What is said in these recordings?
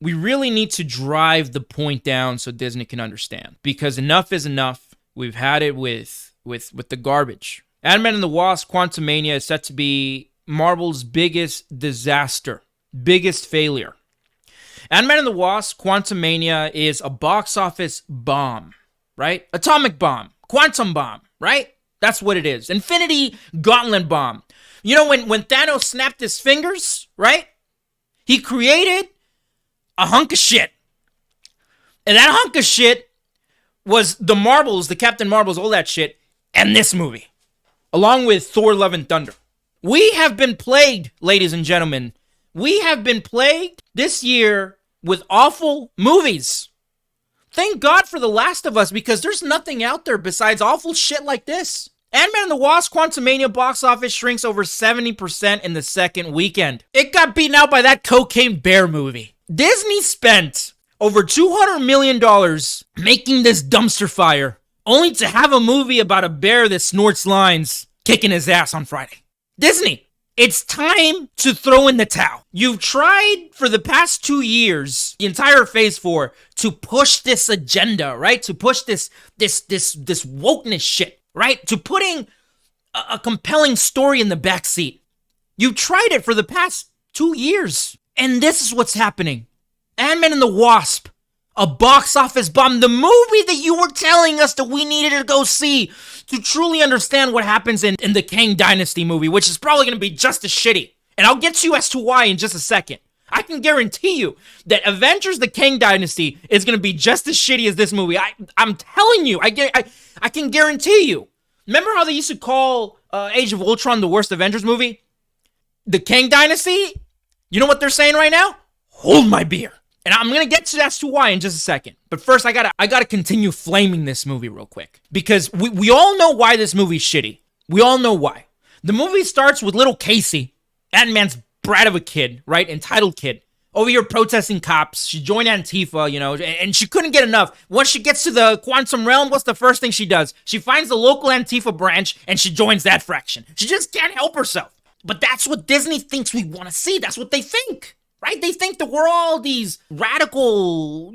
we really need to drive the point down so Disney can understand. Because enough is enough. We've had it with the garbage. Antman and the Wasp Quantumania is set to be Marvel's biggest disaster, biggest failure. Antman and the Wasp Quantumania is a box office bomb, right? Atomic bomb, quantum bomb, right? That's what it is. Infinity Gauntlet bomb. You know, when Thanos snapped his fingers, right? He created a hunk of shit. And that hunk of shit was the Marvels, the Captain Marvels, all that shit, and this movie. Along with Thore Love and Thunder. We have been plagued, ladies and gentlemen. We have been plagued this year with awful movies. Thank God for The Last of Us, because there's nothing out there besides awful shit like this. Antman and the Wasp Quantumania box office shrinks over 70% in the second weekend. It got beaten out by that Cocaine Bear movie. Disney spent over $200 million making this dumpster fire, only to have a movie about a bear that snorts lines kicking his ass on Friday. Disney, it's time to throw in the towel. You've tried for the past 2 years, the entire Phase 4, to push this agenda, right? To push this wokeness shit. Right? To putting a compelling story in the backseat. You've tried it for the past 2 years. And this is what's happening. Antman and the Wasp. A box office bomb. The movie that you were telling us that we needed to go see to truly understand what happens in the Kang Dynasty movie, which is probably going to be just as shitty. And I'll get to you as to why in just a second. I can guarantee you that Avengers: The Kang Dynasty is going to be just as shitty as this movie. I'm telling you. I can guarantee you. Remember how they used to call Age of Ultron the worst Avengers movie? The Kang Dynasty? You know what they're saying right now? Hold my beer. And I'm going to get to that as to why in just a second. But first, I gotta continue flaming this movie real quick. Because we all know why this movie's shitty. We all know why. The movie starts with little Casey, Ant-Man's brat of a kid, right? Entitled kid. Over here protesting cops. She joined Antifa, and she couldn't get enough. Once she gets to the quantum realm, what's the first thing she does? She finds the local Antifa branch, and she joins that fraction. She just can't help herself. But that's what Disney thinks we want to see. That's what they think, right? They think that we're all these radical,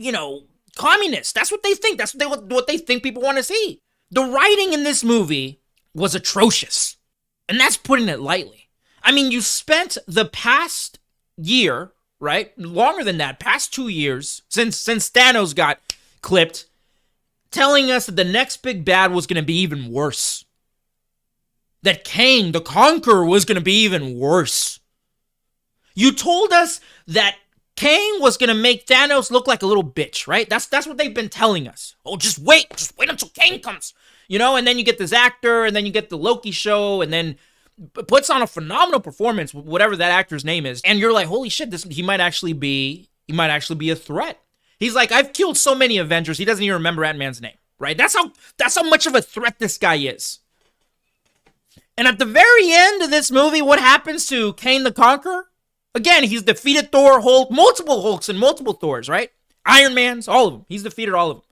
communists. That's what they think. That's what they think people want to see. The writing in this movie was atrocious. And that's putting it lightly. I mean, you spent the past year, right? Longer than that, past 2 years, since Thanos got clipped, telling us that the next big bad was going to be even worse. That Kang, the Conqueror, was going to be even worse. You told us that Kang was going to make Thanos look like a little bitch, right? That's what they've been telling us. Oh, just wait until Kang comes. And then you get this actor, and then you get the Loki show, and then puts on a phenomenal performance, whatever that actor's name is, and you're like, holy shit, he might actually be a threat. He's like, I've killed so many Avengers, he doesn't even remember Ant-Man's name, right? That's how much of a threat this guy is. And at the very end of this movie, what happens to Kang the Conqueror? Again, he's defeated Thor, Hulk, multiple Hulks and multiple Thors, right? Iron Man's, all of them. He's defeated all of them.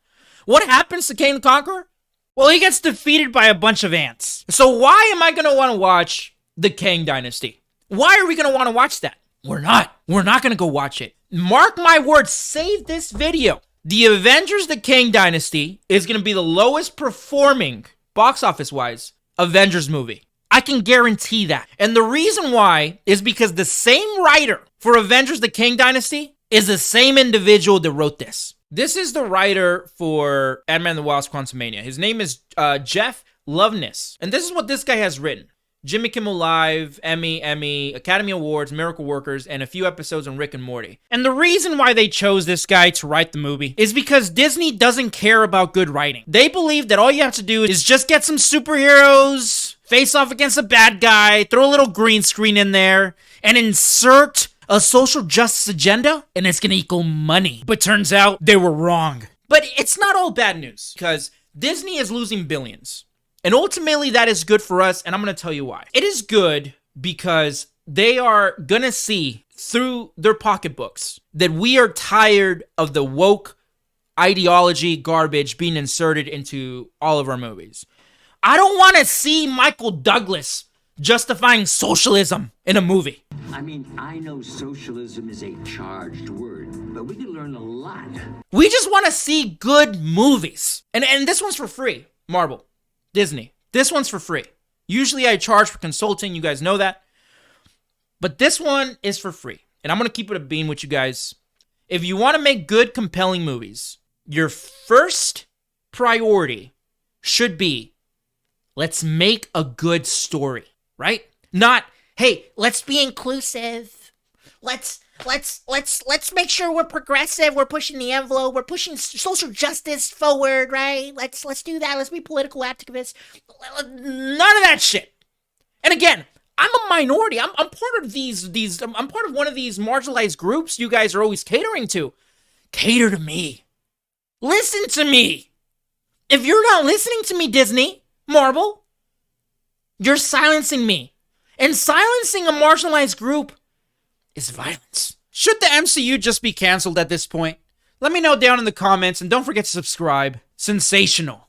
What happens to Kang the Conqueror? Well, he gets defeated by a bunch of ants. So why am I going to want to watch the Kang Dynasty? Why are we going to want to watch that? We're not. We're not going to go watch it. Mark my words. Save this video. The Avengers: The Kang Dynasty is going to be the lowest performing, box office-wise, Avengers movie. I can guarantee that. And the reason why is because the same writer for Avengers: The Kang Dynasty is the same individual that wrote this. This is the writer for Antman and the Wasp Quantumania. His name is Jeff Loveness. And this is what this guy has written. Jimmy Kimmel Live, Emmy, Academy Awards, Miracle Workers, and a few episodes on Rick and Morty. And the reason why they chose this guy to write the movie is because Disney doesn't care about good writing. They believe that all you have to do is just get some superheroes, face off against a bad guy, throw a little green screen in there, and insert a social justice agenda, and it's gonna equal money. But turns out they were wrong. But it's not all bad news, because Disney is losing billions. And ultimately, that is good for us, and I'm gonna tell you why. It is good because they are gonna see through their pocketbooks that we are tired of the woke ideology garbage being inserted into all of our movies. I don't want to see Michael Douglas justifying socialism in a movie. I mean, I know socialism is a charged word, but we can learn a lot. We just want to see good movies. And this one's for free. Marvel, Disney. This one's for free. Usually I charge for consulting. You guys know that. But this one is for free. And I'm going to keep it a beam with you guys. If you want to make good, compelling movies, your first priority should be, let's make a good story, right? Not, hey, let's be inclusive. Let's make sure we're progressive. We're pushing the envelope. We're pushing social justice forward, right? Let's do that. Let's be political activists. None of that shit. And again, I'm a minority. I'm part of I'm part of one of these marginalized groups you guys are always catering to. Cater to me. Listen to me. If you're not listening to me, Disney, Marvel, you're silencing me. And silencing a marginalized group is violence. Should the MCU just be canceled at this point? Let me know down in the comments, and don't forget to subscribe. Sensational.